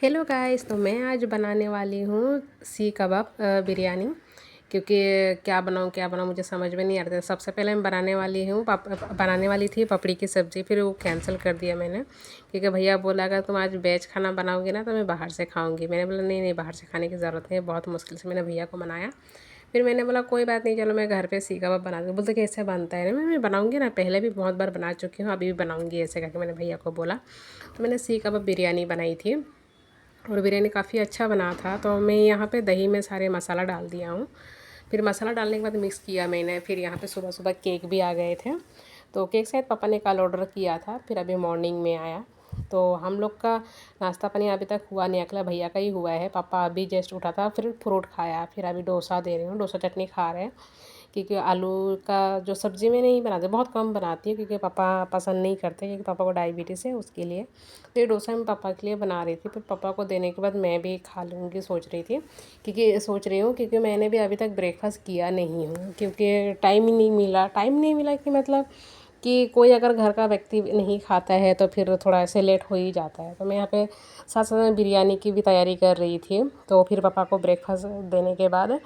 Hello guys, तो मैं आज बनाने वाली हूँ सीख कबाब बिरयानी। क्योंकि क्या बनाऊँ मुझे समझ में नहीं आ रहा था। सबसे पहले मैं बनाने वाली थी पपड़ी की सब्ज़ी, फिर वो कैंसिल कर दिया मैंने। क्योंकि भैया बोला अगर तुम आज वेज खाना बनाओगे ना तो मैं बाहर से खाऊंगी। मैंने बोला नहीं नहीं, बाहर से खाने की ज़रूरत नहीं है। बहुत मुश्किल से मैंने भैया को मनाया। फिर मैंने बोला कोई बात नहीं, चलो मैं घर पे सीख कबाब बना दूँ। बोलते कैसे बनता है ना, मैं बनाऊँगी ना, पहले भी बहुत बार बना चुकी हूँ, अभी भी बनाऊँगी ऐसे करके मैंने भैया को बोला। तो मैंने सीख कबाब बिरयानी बनाई थी और बिरयानी काफ़ी अच्छा बना था। तो मैं यहाँ पे दही में सारे मसाला डाल दिया हूँ। फिर मसाला डालने के बाद मिक्स किया मैंने। फिर यहाँ पे सुबह सुबह केक भी आ गए थे, तो केक शायद पापा ने कल ऑर्डर किया था, फिर अभी मॉर्निंग में आया। तो हम लोग का नाश्ता पानी अभी तक हुआ नहीं, अकेला भैया का ही हुआ है। पापा अभी जस्ट उठा था, फिर फ्रूट खाया, फिर अभी डोसा दे रही हूँ, डोसा चटनी खा रहे हैं। क्योंकि आलू का जो सब्ज़ी में नहीं बनाते, बहुत कम बनाती है क्योंकि पापा पसंद नहीं करते, क्योंकि पापा को डायबिटीज़ है उसके लिए। तो ये डोसा मैं पापा के लिए बना रही थी, फिर पापा को देने के बाद मैं भी खा लूँगी सोच रही थी। सोच रही हूँ क्योंकि मैंने भी अभी तक ब्रेकफास्ट किया नहीं हूँ, क्योंकि टाइम नहीं मिला कि मतलब कि कोई अगर घर का व्यक्ति नहीं खाता है तो फिर थोड़ा ऐसे लेट हो ही जाता है। तो मैं यहाँ पे साथ साथ में बिरयानी की भी तैयारी कर रही थी। तो फिर पापा को ब्रेकफास्ट देने के बाद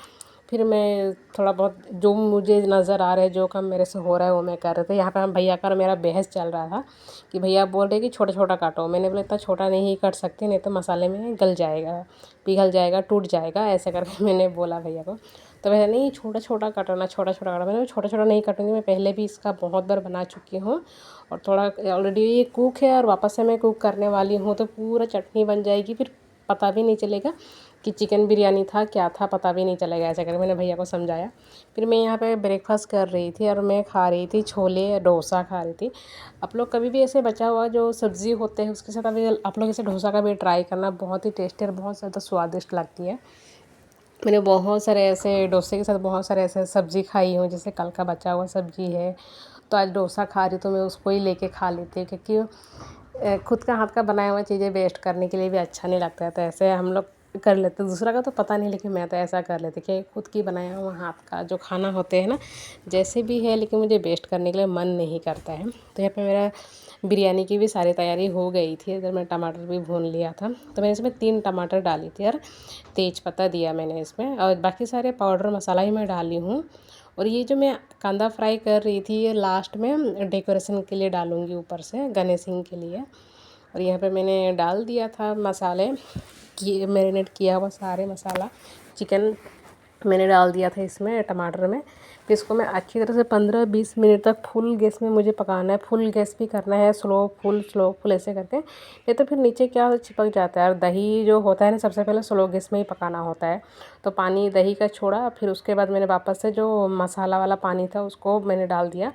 फिर मैं थोड़ा बहुत जो मुझे नज़र आ रहा है, जो काम मेरे से हो रहा है वो मैं कर रहे थे। यहाँ पे हम भैया का और मेरा बहस चल रहा था कि भैया बोल रहे कि छोटा छोटा काटो। मैंने बोला इतना छोटा नहीं काट सकती, नहीं तो मसाले में गल जाएगा, पिघल जाएगा, टूट जाएगा, ऐसे करके मैंने बोला भैया को। तो भैया नहीं छोटा छोटा काटो ना, छोटा छोटा काटो। मैंने छोटा छोटा नहीं काटूंगी, मैं पहले भी इसका बहुत बार बना चुकी हूँ और थोड़ा ऑलरेडी ये कुक है और वापस से मैं कुक करने वाली हूँ, तो पूरा चटनी बन जाएगी, फिर पता भी नहीं चलेगा कि चिकन बिरयानी था क्या था, पता भी नहीं चलेगा। ऐसा करके मैंने भैया को समझाया। फिर मैं यहाँ पे ब्रेकफास्ट कर रही थी और मैं खा रही थी छोले डोसा खा रही थी। आप लोग कभी भी ऐसे बचा हुआ जो सब्ज़ी होते हैं उसके साथ अभी आप लोग ऐसे डोसा का भी ट्राई करना, बहुत ही टेस्टी और बहुत ज़्यादा स्वादिष्ट लगती है। मैंने बहुत सारे ऐसे डोसे के साथ बहुत सारे ऐसे सब्ज़ी खाई हूँ, जैसे कल का बचा हुआ सब्ज़ी है तो आज डोसा खा रही तो मैं उसको ही लेके खा लेती हूँ। क्योंकि खुद का हाथ का बनाया हुआ चीज़ें वेस्ट करने के लिए भी अच्छा नहीं लगता है। तो ऐसे हम लोग कर लेते, दूसरा का तो पता नहीं, लेकिन मैं तो ऐसा कर लेती कि खुद की बनाया हुआ हाथ का जो खाना होते हैं ना, जैसे भी है, लेकिन मुझे वेस्ट करने के लिए मन नहीं करता है। तो यहाँ पे मेरा बिरयानी की भी सारी तैयारी हो गई थी। इधर मैं टमाटर भी भून लिया था, तो मैंने इसमें 3 टमाटर डाली थी और तेज पत्ता दिया मैंने इसमें, और बाकी सारे पाउडर मसाला ही मैं डाली हूँ। और ये जो मैं कांदा फ्राई कर रही थी ये लास्ट में डेकोरेशन के लिए डालूँगी, ऊपर से गार्निशिंग के लिए। और यहाँ पे मैंने डाल दिया था मसाले कि मैरिनेट किया हुआ सारे मसाला, चिकन मैंने डाल दिया था इसमें टमाटर में। फिर इसको मैं अच्छी तरह से 15-20 मिनट तक फुल गैस में मुझे पकाना है। फुल गैस भी करना है, स्लो फुल ऐसे करके, नहीं तो फिर नीचे क्या चिपक जाता है। और दही जो होता है ना, सबसे पहले स्लो गैस में ही पकाना होता है। तो पानी दही का छोड़ा, फिर उसके बाद मैंने वापस से जो मसाला वाला पानी था उसको मैंने डाल दिया।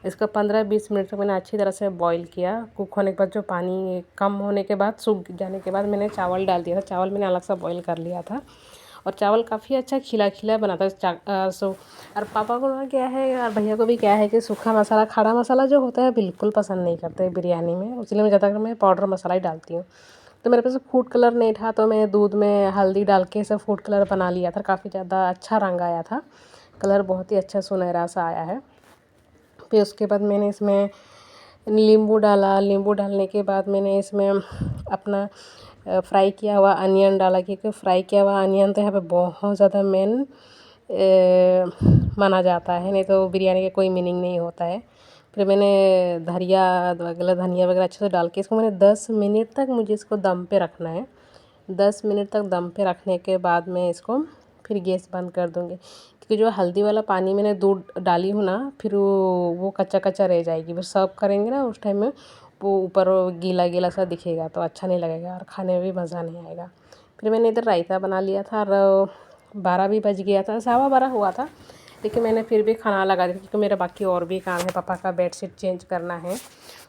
इसको 15-20 मिनट तक मैंने अच्छी तरह से बॉईल किया। कुक होने के बाद जो पानी कम होने के बाद, सूख जाने के बाद, मैंने चावल डाल दिया था। चावल मैंने अलग से बॉईल कर लिया था और चावल काफ़ी अच्छा खिला खिला बना था। और पापा को ना क्या है और भैया को भी क्या है कि सूखा मसाला, खड़ा मसाला जो होता है बिल्कुल पसंद नहीं करते बिरयानी में, इसलिए मैं ज़्यादातर मैं पाउडर मसाला ही डालती हूँ। तो मेरे पास फूड कलर नहीं था, तो मैं दूध में हल्दी डाल के सब फूड कलर बना लिया था। काफ़ी ज़्यादा अच्छा रंग आया था, कलर बहुत ही अच्छा सुनहरा सा आया है। फिर उसके बाद मैंने इसमें नींबू डाला। नींबू डालने के बाद मैंने इसमें अपना फ्राई किया हुआ अनियन डाला, क्योंकि फ्राई किया हुआ अनियन तो यहाँ पे बहुत ज़्यादा मेन माना जाता है, नहीं तो बिरयानी का कोई मीनिंग नहीं होता है। फिर मैंने धनिया वगैरह अच्छे से डाल के इसको मैंने 10 मिनट तक मुझे इसको दम पे रखना है। 10 मिनट तक दम पे रखने के बाद मैं इसको फिर गैस बंद कर दूँगी। क्योंकि जो हल्दी वाला पानी मैंने दूध डाली हूँ ना, फिर वो कच्चा कच्चा रह जाएगी। फिर सर्व करेंगे ना उस टाइम में वो ऊपर गीला गीला सा दिखेगा, तो अच्छा नहीं लगेगा और खाने में भी मज़ा नहीं आएगा। फिर मैंने इधर रायता बना लिया था और 12 भी बज गया था, 12:15 हुआ था, लेकिन मैंने फिर भी खाना लगा दिया क्योंकि मेरा बाकी और भी काम है। पापा का बेडशीट चेंज करना है,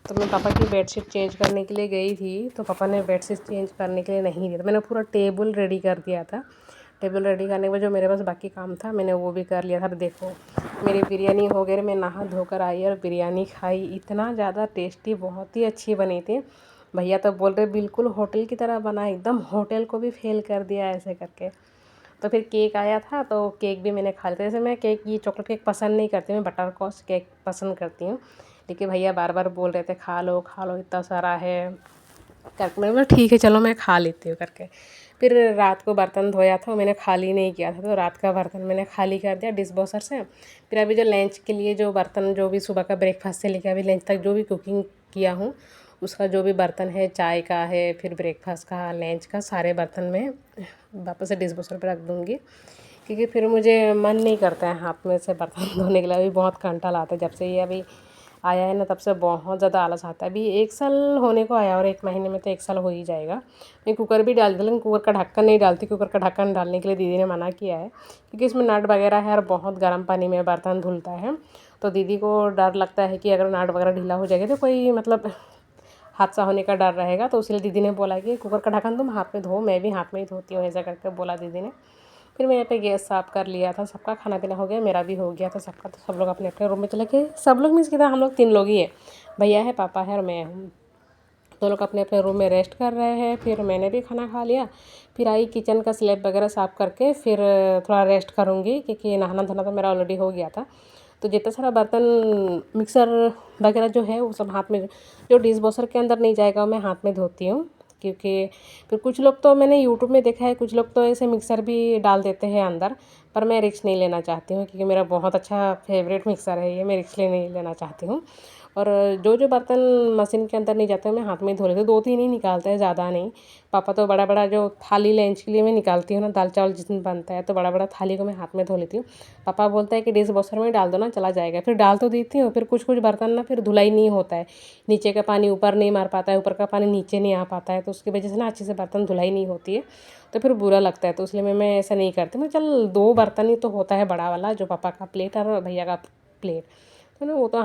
तो मैं पापा की बेडशीट चेंज करने के लिए गई थी, तो पापा ने बेडशीट चेंज करने के लिए नहीं दिया था। मैंने पूरा टेबल रेडी कर दिया था। टेबल रेडी करने के बाद जो मेरे पास बाकी काम था मैंने वो भी कर लिया था। देखो मेरी बिरयानी हो गई, मैं नहा धोकर आई और बिरयानी खाई। इतना ज़्यादा टेस्टी, बहुत ही अच्छी बनी थी। भैया तो बोल रहे बिल्कुल होटल की तरह बना, एकदम होटल को भी फेल कर दिया ऐसे करके। तो फिर केक आया था, तो केक भी मैंने खा लिया था। जैसे मैं केक, ये चॉकलेट केक पसंद नहीं करती, मैं बटर स्कॉच केक पसंद करती हूँ। लेकिन भैया बार बार बोल रहे थे खा लो खा लो, इतना सारा है, करके मैंने बोला ठीक है चलो मैं खा लेती हूँ करके। फिर रात को बर्तन धोया था, मैंने खाली नहीं किया था, तो रात का बर्तन मैंने खाली कर दिया डिश वॉशर से। फिर अभी जो लंच के लिए जो बर्तन, जो भी सुबह का ब्रेकफास्ट से लेकर अभी लंच तक जो भी कुकिंग किया हूँ उसका जो भी बर्तन है, चाय का है, फिर ब्रेकफास्ट का, लंच का, सारे बर्तन मैं वापस से डिश वॉशर पर रख दूँगी, क्योंकि फिर मुझे मन नहीं करता है हाथ में से बर्तन धोने के लिए। अभी बहुत कंटाल आता है, जब से ये अभी आया है ना तब से बहुत ज़्यादा आलस आता है। अभी 1 साल होने को आया और 1 महीने में तो 1 साल हो ही जाएगा। मैं कुकर भी डाल दी, लेकिन कुकर का ढक्कन नहीं डालती। कुकर का ढक्कन डालने के लिए दीदी ने मना किया है, क्योंकि इसमें नट वगैरह है और बहुत गर्म पानी में बर्तन धुलता है। तो दीदी को डर लगता है कि अगर नट वगैरह ढीला हो जाएगा तो कोई मतलब हादसा होने का डर रहेगा। तो इसलिए दीदी ने बोला कि कुकर का ढक्कन तुम हाथ में धो, मैं भी हाथ में ही धोती हूँ, ऐसा करके बोला दीदी ने। फिर मैं यहाँ पे गैस साफ़ कर लिया था, सबका खाना पीना हो गया, मेरा भी हो गया था सबका। तो सब लोग अपने अपने रूम में चले गए। सब लोग मीन्स कितना, हम लोग 3 लोग ही है, भैया है, पापा है और मैं हूँ। तो लोग अपने अपने रूम में रेस्ट कर रहे हैं। फिर मैंने भी खाना खा लिया। फिर आई किचन का स्लैब वगैरह साफ़ करके फिर थोड़ा रेस्ट करूँगी, क्योंकि नहाना धोना तो मेरा ऑलरेडी हो गया था। तो जितना सारा बर्तन मिक्सर वगैरह जो है वो सब हाथ में, जो डिश वॉशर के अंदर नहीं जाएगा वो मैं हाथ में धोती हूँ। क्योंकि फिर कुछ लोग तो मैंने यूट्यूब में देखा है, कुछ लोग तो ऐसे मिक्सर भी डाल देते हैं अंदर, पर मैं रिस्क नहीं लेना चाहती हूँ, क्योंकि मेरा बहुत अच्छा फेवरेट मिक्सर है ये, मैं रिस्क नहीं लेना चाहती हूँ। और जो जो बर्तन मशीन के अंदर नहीं जाते मैं हाथ में ही धो लेती हूँ। 2-3 ही निकालते हैं, ज़्यादा नहीं। पापा तो बड़ा बड़ा जो थाली लंच के लिए मैं निकालती हूँ ना, दाल चावल जिस दिन बनता है तो बड़ा बड़ा थाली को मैं हाथ में धो लेती हूँ। पापा बोलता है कि डिश वॉशर में डाल दो ना, चला जाएगा। फिर डाल तो देती हूँ, फिर कुछ कुछ बर्तन ना फिर धुलाई नहीं होता है, नीचे का पानी ऊपर नहीं मार पाता है, ऊपर का पानी नीचे नहीं आ पाता है, तो उसकी वजह से ना अच्छे से बर्तन धुलाई नहीं होती है, तो फिर बुरा लगता है। तो इसलिए मैं ऐसा नहीं करती। मैं चल 2 बर्तन ही तो होता है, बड़ा वाला जो पापा का प्लेट और भैया का प्लेट, तो ना वो तो